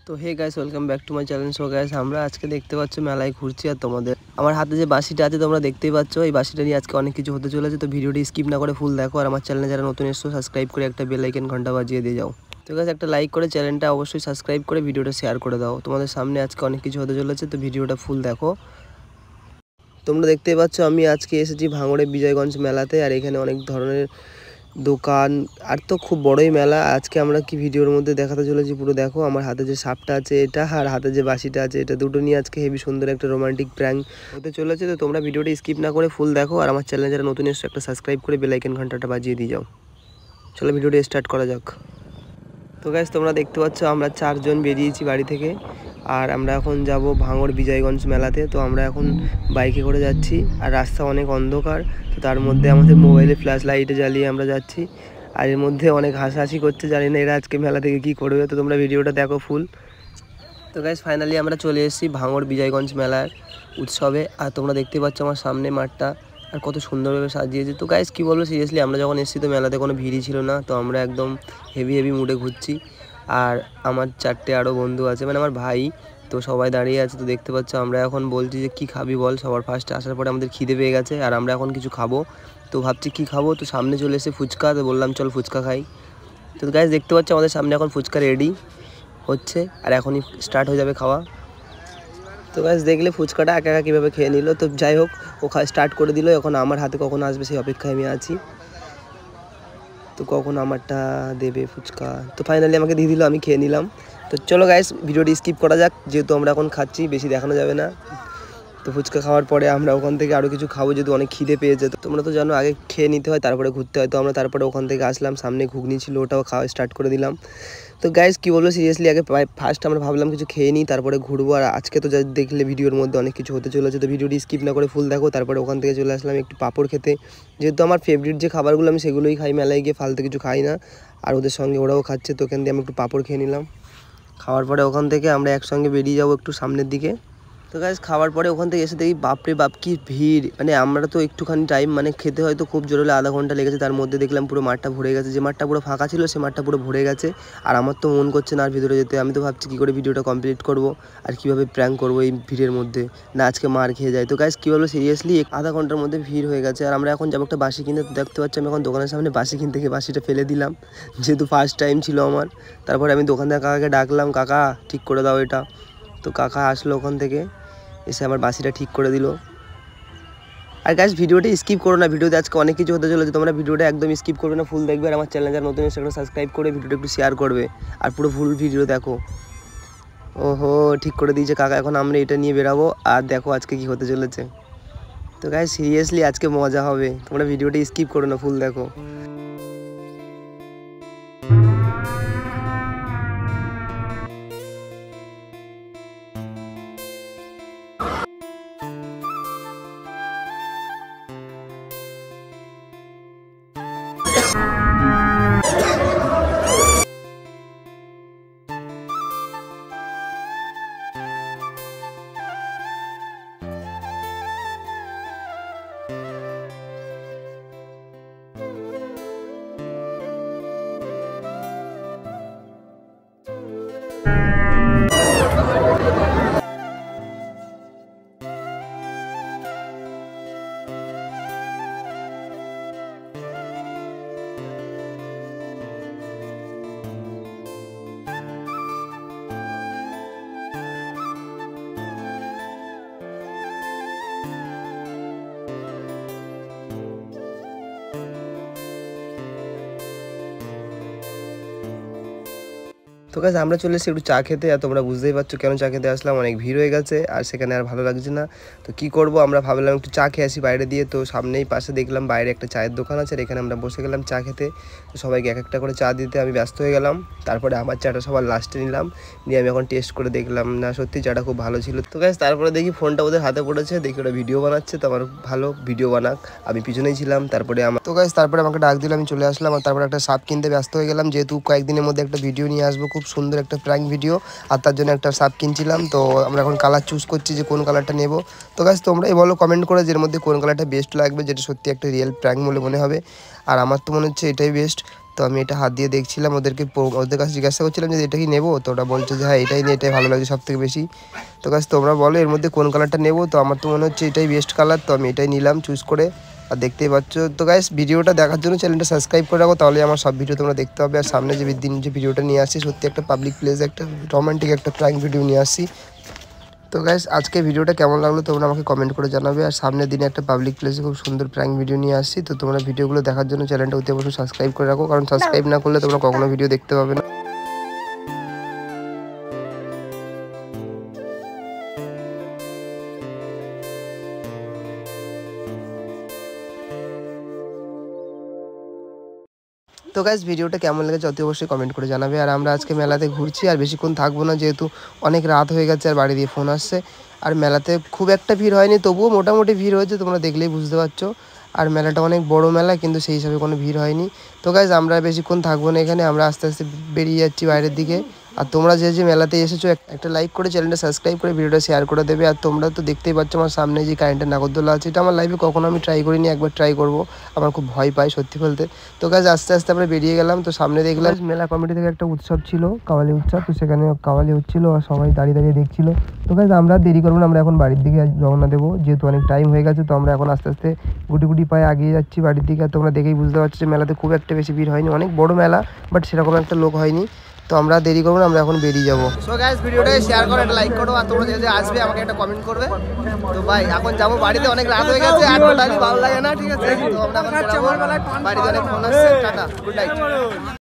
তো hey guys, welcome back to my channel. So guys, আমরা আজকে দেখতে পাচ্ছ মেলায় ঘুরছি, আর তোমাদের আমার হাতে যে বাঁশিটা আছে তোমরা দেখতেই পাচ্ছ। এই বাঁশিটা নিয়ে আজকে অনেক কিছু হতে চলেছে। তো ভিডিওটি স্কিপ না করে ফুল দেখো, আর আমার চ্যানেলে যারা নতুন এসছো সাবস্ক্রাইব করে একটা বেল আইকন ঘন্টা বাজিয়ে দিয়ে যাও। তো গাইস, একটা লাইক করে চ্যানেলটা অবশ্যই সাবস্ক্রাইব করে ভিডিওটা শেয়ার করে দাও। তোমাদের সামনে আজকে অনেক কিছু হতে চলেছে, তো ভিডিওটা ফুল দেখো। তোমরা দেখতেই পাচ্ছ আমি আজকে এসেছি ভাঙড়ে বিজয়গঞ্জ মেলাতে, আর এখানে অনেক ধরনের দোকান, আর তো খুব বড়ই মেলা। আজকে আমরা কি ভিডিওর মধ্যে দেখাতে চলেছি পুরো দেখো। আমার হাতে যে সাপটা আছে এটা, আর হাতে যে বাঁশিটা আছে এটা, দুটো নিয়ে আজকে হেভি সুন্দর একটা রোমান্টিক প্র্যাঙ্ক হতে চলেছে। তো তোমরা ভিডিওটা স্কিপ না করে ফুল দেখো, আর আমার চ্যানেলে যারা নতুন এসে একটা সাবস্ক্রাইব করে বেল আইকন ঘন্টাটা বাজিয়ে দিয়ে যাও। চলো ভিডিওটা স্টার্ট করা যাক। তো গাইস, তোমরা দেখতে পাচ্ছ আমরা 4 জন বেরিয়েছি বাড়ি থেকে, আর আমরা এখন যাব ভাঙড় বিজয়গঞ্জ মেলাতে। তো আমরা এখন বাইকে করে যাচ্ছি, আর রাস্তা অনেক অন্ধকার। তো তার মধ্যে আমাদের মোবাইলে ফ্ল্যাশ লাইটে জ্বালিয়ে আমরা যাচ্ছি, আর এর মধ্যে অনেক হাসাহাসি করছে। জানি না এরা আজকে মেলা থেকে কী করবে। তো তোমরা ভিডিওটা দেখো ফুল। তো গাইস, ফাইনালি আমরা চলে এসেছি ভাঙড় বিজয়গঞ্জ মেলার উৎসবে, আর তোমরা দেখতে পাচ্ছ আমার সামনে মাঠটা আর কত সুন্দরভাবে সাজিয়েছে। তো গাইস কী বলবো, সিরিয়াসলি আমরা যখন এসেছি তো মেলাতে কোনো ভিড়ই ছিল না। তো আমরা একদম হেভি মুডে ঘুরছি, আর আমার 4টে আরও বন্ধু আছে, মানে আমার ভাই। তো সবাই দাঁড়িয়ে আছে। তো দেখতে পাচ্ছ আমরা এখন বলছি যে কী খাবি বল। সবার ফার্স্টে আসার পরে আমাদের খিদে পেয়ে গেছে, আর আমরা এখন কিছু খাবো। তো ভাবছি কী খাবো, তো সামনে চলে এসে ফুচকা। তো বললাম চল ফুচকা খাই। তো গাইস দেখতে পাচ্ছ আমাদের সামনে এখন ফুচকা রেডি হচ্ছে, আর এখনই স্টার্ট হয়ে যাবে খাওয়া। তো গাইস দেখলে ফুচকাটা একা একা কীভাবে খেয়ে নিল। তো যাই হোক, ও স্টার্ট করে দিল। এখন আমার হাতে কখন আসবে সেই অপেক্ষায় আমি আছি। তো কখন আমারটা দেবে ফুচকা। তো ফাইনালি আমাকে দিয়ে দিল, আমি খেয়ে নিলাম। তো চলো গাইস ভিডিওটি স্কিপ করা যাক, যেহেতু আমরা এখন খাচ্ছি, বেশি দেখানো যাবে না। তো ফুচকা খাওয়ার পরে আমরা ওখান থেকে আরও কিছু খাবো, যেহেতু অনেক খিদে পেয়েছে। তো তোমরা তো জানো আগে খেয়ে নিতে হয় তারপরে ঘুরতে হয়। তো আমরা তারপরে ওখান থেকে আসলাম, সামনে ঘুগনি ছিল ওটাও খাওয়া স্টার্ট করে দিলাম। তো গাইস কী বলবো, সিরিয়াসলি আগে ফার্স্ট আমরা ভাবলাম কিছু খেয়ে নিই তারপরে ঘুরবো। আর আজকে তো যা দেখলে ভিডিওর মধ্যে অনেক কিছু হতে চলেছে। তো ভিডিওটি স্কিপ না করে ফুল দেখো। তারপরে ওখান থেকে চলে আসলাম একটু পাঁপড় খেতে, যেহেতু আমার ফেভারিট যে খাবারগুলো আমি সেগুলোই খাই মেলায় গিয়ে, ফালতু কিছু খাই না। আর ওদের সঙ্গে ওরাও খাচ্ছে, তো ওখান দিয়ে আমি একটু পাঁপড় খেয়ে নিলাম। খাওয়ার পরে ওখান থেকে আমরা একসঙ্গে বেরিয়ে যাবো একটু সামনের দিকে। তো গাইস খাওয়ার পরে ওখান থেকে এসে দেখি বাপরে বাপ কি ভিড়। মানে আমরা তো একটুখানি টাইম মানে খেতে হয়তো খুব জোর হলে আধা ঘন্টা লেগেছে, তার মধ্যে দেখলাম পুরো মাঠটা ভরে গেছে। যে মাঠটা পুরো ফাঁকা ছিল সে মাঠটা পুরো ভরে গেছে, আর আমার তো মন করছে না আর ভিতরে যেতে। আমি তো ভাবছি কী করে ভিডিওটা কমপ্লিট করব আর কীভাবে প্র্যাঙ্ক করবো এই ভিড়ের মধ্যে, না আজকে মার খেয়ে যায়। তো গাইস কী বলবো, সিরিয়াসলি আধা ঘন্টার মধ্যে ভিড় হয়ে গেছে। আর আমরা এখন যাবো একটা বাঁশি কিনতে। দেখতে পাচ্ছি আমি এখন দোকানের সামনে বাঁশি কিনতে গিয়ে বাঁশিটা ফেলে দিলাম, যেহেতু ফার্স্ট টাইম ছিল আমার। তারপরে আমি দোকানদার কাকাকে ডাকলাম, কাকা ঠিক করে দাও এটা। তো কাকা আসলো ওখান থেকে, এসে আমার বাঁশিটা ঠিক করে দিল। আর গাইস ভিডিওটা স্কিপ করো না, ভিডিওতে আজকে অনেক কিছু হতে চলেছে। তোমরা ভিডিওটা একদম স্কিপ করবে না, ফুল দেখবে। আর আমার চ্যানেল যারা নতুন এসে সেটা সাবস্ক্রাইব করে ভিডিওটা একটু শেয়ার করবে, আর পুরো ফুল ভিডিও দেখো। ওহো, ঠিক করে দিয়েছে কাকা। এখন আমরা এটা নিয়ে বেরাবো, আর দেখো আজকে কি হতে চলেছে। তো গাইস সিরিয়াসলি আজকে মজা হবে, তোমরা ভিডিওটা স্কিপ করো না, ফুল দেখো। তো গাইস আমরা চলে এসেছি একটু চা খেতে, আর তোমরা বুঝতেই পারছো কেন চা খেতে আসলাম, অনেক ভিড় হয়ে গেছে আর সেখানে আর ভালো লাগছে না। তো কি করব, আমরা ভাবলাম একটু চা খেয়ে আসি বাইরে দিয়ে। তো সামনেই পাশে দেখলাম বাইরে একটা চায়ের দোকান আছে, আর এখানে আমরা বসে গেলাম চা খেতে। তো সবাইকে এক একটা করে চা দিতে আমি ব্যস্ত হয়ে গেলাম। তারপরে আমার চাটা সবার লাস্টে নিলাম, নিয়ে আমি এখন টেস্ট করে দেখলাম, না সত্যি চাটা খুব ভালো ছিল। তো গাইস তারপরে দেখি ফোনটা ওদের হাতে পড়েছে, দেখি ওরা ভিডিও বানাচ্ছে। তো আমার ভালো ভিডিও বানাক, আমি পিছনেই ছিলাম। তারপরে তো গাইস তারপরে আমাকে ডাক দিল, আমি চলে আসলাম। আর তারপরে একটা সাপ কিনতে ব্যস্ত হয়ে গেলাম, যেহেতু কয়েকদিনের মধ্যে একটা ভিডিও নিয়ে আসবো খুব খুব সুন্দর একটা প্র্যাঙ্ক ভিডিও, আর তার জন্য একটা সাপ কিনছিলাম। তো আমরা এখন কালার চুজ করছি যে কোন কালারটা নেব। তো গাইস তোমরাই বলো কমেন্ট করে যে এর মধ্যে কোন কালারটা বেস্ট লাগবে, যেটা সত্যি একটা রিয়েল প্র্যাঙ্ক বলে মনে হবে। আর আমার তো মনে হচ্ছে এটাই বেস্ট। তো আমি এটা হাত দিয়ে দেখছিলাম, ওদের কাছে জিজ্ঞাসা করছিলাম যে এটা কি নেবো, তো ওরা বলছে যে হ্যাঁ এটাই নিয়ে, এটাই ভালো লাগছে সবথেকে বেশি। তো গাইস তোমরা বলো এর মধ্যে কোন কালারটা নেবো। তো আমার তো মনে হচ্ছে এটাই বেস্ট কালার, তো আমি এটাই নিলাম চুজ করে। আর দেখতেই পাচ্ছ। তো গাইস ভিডিওটা দেখার জন্য চ্যানেলটা সাবস্ক্রাইব করে রাখো, তাহলে আমার সব ভিডিও তোমরা দেখতে হবে। আর সামনে যে দিন যে ভিডিওটা নিয়ে আসছি সত্যি একটা পাবলিক প্লেস, একটা রোমান্টিক একটা প্র্যাঙ্ক ভিডিও নিয়ে আসছি। তো গাইস আজকে ভিডিওটা কেমন লাগলো তোমরা আমাকে কমেন্ট করে জানাবে। আর সামনের দিনে একটা পাবলিক প্লেসে খুব সুন্দর প্র্যাঙ্ক ভিডিও নিয়ে আসছি। তো তোমরা ভিডিওগুলো দেখার জন্য চ্যানেলটা অতি অবশ্যই সাবস্ক্রাইব করে রাখো, কারণ সাবস্ক্রাইব না করলে তোমরা কখনো ভিডিও দেখতে পাবে না। তো গাইস ভিডিওটা কেমন লেগেছে অতি অবশ্যই কমেন্ট করে জানাবে। আর আমরা আজকে মেলাতে ঘুরছি, আর বেশিক্ষণ থাকবো না, যেহেতু অনেক রাত হয়ে গেছে আর বাড়ি দিয়ে ফোন আসছে। আর মেলাতে খুব একটা ভিড় হয়নি, তবুও মোটামুটি ভিড় হয়েছে, তোমরা দেখলেই বুঝতে পারছো। আর মেলাটা অনেক বড় মেলা, কিন্তু সেই হিসাবে কোনো ভিড় হয়নি। তো গাইস আমরা বেশিক্ষণ থাকবো না এখানে, আমরা আস্তে আস্তে বেরিয়ে যাচ্ছি বাইরের দিকে। আর তোমরা যে যে মেলাতে এসেছো একটা লাইক করে চ্যানেলটা সাবস্ক্রাইব করে ভিডিওটা শেয়ার করে দেবে। আর তোমরা তো দেখতেই পাচ্ছ আমার সামনে যে কারেন্টের নাগরদোলা আছে, এটা আমার লাইফে কখনো আমি ট্রাই করিনি, একবার ট্রাই করব। আমার খুব ভয় পাই সত্যি বলতে। তো গাইস আস্তে আস্তে আমরা বেরিয়ে গেলাম। তো সামনে দেখলাম মেলা কমিটি থেকে একটা উৎসব ছিল, কাওয়ালি উৎসব। তো সেখানে কাওয়ালি হচ্ছিল আর সবাই দাঁড়িয়ে দাঁড়িয়ে দেখছিল। তো গাইস আমরা দেরি করবো না, আমরা এখন বাড়ির দিকে রওনা দেবো, যেহেতু অনেক টাইম হয়ে গেছে। তো আমরা এখন আস্তে আস্তে গুটি গুটি পায়ে এগিয়ে যাচ্ছি বাড়ির দিকে। আর তোমরা দেখেই বুঝতে পারছো যে মেলাতে খুব একটা বেশি ভিড় হয়নি, অনেক বড় মেলা বাট সেরকম একটা লোক হয়নি। তো আমরা দেরি করবো না, আমরা এখন বেরিয়ে যাবো। সো গাইস ভিডিওটা শেয়ার করো, একটা লাইক করো, আর তোমরা যদি আসবে আমাকে একটা কমেন্ট করবে। তো ভাই এখন যাবো বাড়িতে, অনেক রাত হয়ে গেছে, আর টোটালি ভালো লাগে না, ঠিক আছে? তো আমরা এখন বাড়িতে অনেক ফোন আসছে। Tata, good night.